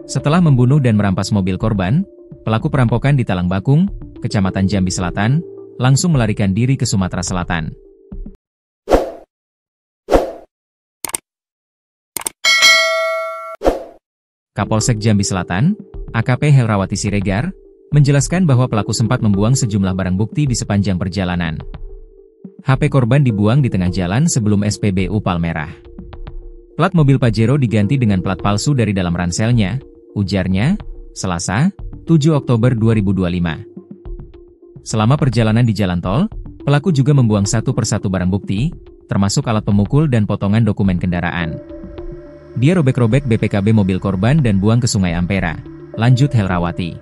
Setelah membunuh dan merampas mobil korban, pelaku perampokan di Talang Bakung, Kecamatan Jambi Selatan, langsung melarikan diri ke Sumatera Selatan. Kapolsek Jambi Selatan, AKP Helrawati Siregar, menjelaskan bahwa pelaku sempat membuang sejumlah barang bukti di sepanjang perjalanan. HP korban dibuang di tengah jalan sebelum SPBU Palmerah. Plat mobil Pajero diganti dengan plat palsu dari dalam ranselnya, ujarnya, Selasa, 7 Oktober 2025. Selama perjalanan di jalan tol, pelaku juga membuang satu persatu barang bukti, termasuk alat pemukul dan potongan dokumen kendaraan. Dia robek-robek BPKB mobil korban dan buang ke Sungai Ampera, lanjut Helrawati.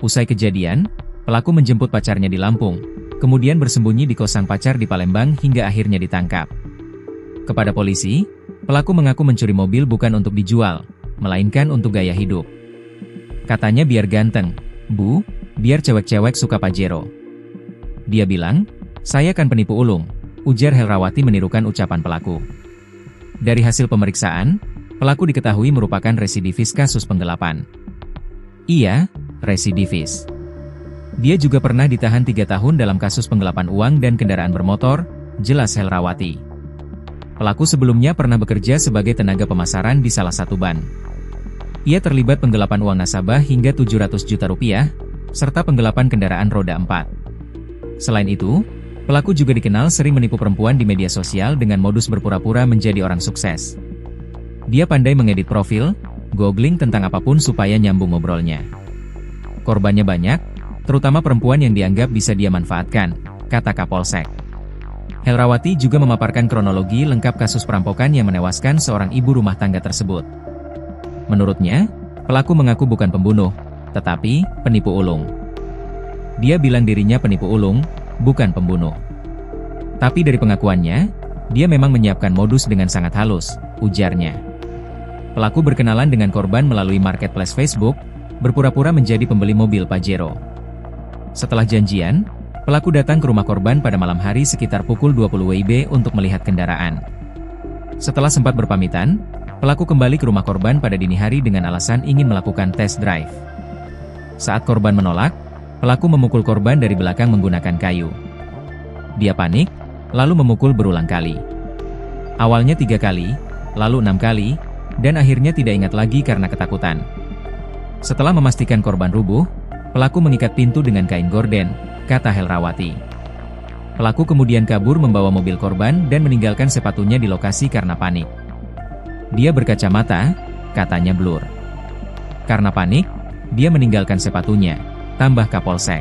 Usai kejadian, pelaku menjemput pacarnya di Lampung, kemudian bersembunyi di kosan pacar di Palembang hingga akhirnya ditangkap. Kepada polisi, pelaku mengaku mencuri mobil bukan untuk dijual, melainkan untuk gaya hidup. Katanya biar ganteng, Bu, biar cewek-cewek suka Pajero. Dia bilang, saya kan penipu ulung, ujar Helrawati menirukan ucapan pelaku. Dari hasil pemeriksaan, pelaku diketahui merupakan residivis kasus penggelapan. Iya, residivis. Dia juga pernah ditahan 3 tahun dalam kasus penggelapan uang dan kendaraan bermotor, jelas Helrawati. Pelaku sebelumnya pernah bekerja sebagai tenaga pemasaran di salah satu bank. Ia terlibat penggelapan uang nasabah hingga 700 juta rupiah, serta penggelapan kendaraan roda 4. Selain itu, pelaku juga dikenal sering menipu perempuan di media sosial dengan modus berpura-pura menjadi orang sukses. Dia pandai mengedit profil, googling tentang apapun supaya nyambung ngobrolnya. Korbannya banyak, terutama perempuan yang dianggap bisa dia manfaatkan, kata Kapolsek. Helrawati juga memaparkan kronologi lengkap kasus perampokan yang menewaskan seorang ibu rumah tangga tersebut. Menurutnya, pelaku mengaku bukan pembunuh, tetapi penipu ulung. Dia bilang dirinya penipu ulung, bukan pembunuh. Tapi dari pengakuannya, dia memang menyiapkan modus dengan sangat halus, ujarnya. Pelaku berkenalan dengan korban melalui marketplace Facebook, berpura-pura menjadi pembeli mobil Pajero. Setelah janjian, pelaku datang ke rumah korban pada malam hari sekitar pukul 20 WIB untuk melihat kendaraan. Setelah sempat berpamitan, pelaku kembali ke rumah korban pada dini hari dengan alasan ingin melakukan test drive. Saat korban menolak, pelaku memukul korban dari belakang menggunakan kayu. Dia panik, lalu memukul berulang kali. Awalnya 3 kali, lalu 6 kali, dan akhirnya tidak ingat lagi karena ketakutan. Setelah memastikan korban rubuh, pelaku mengikat pintu dengan kain gorden, kata Helrawati. Pelaku kemudian kabur membawa mobil korban dan meninggalkan sepatunya di lokasi karena panik. Dia berkacamata, katanya blur. Karena panik, dia meninggalkan sepatunya, tambah Kapolsek.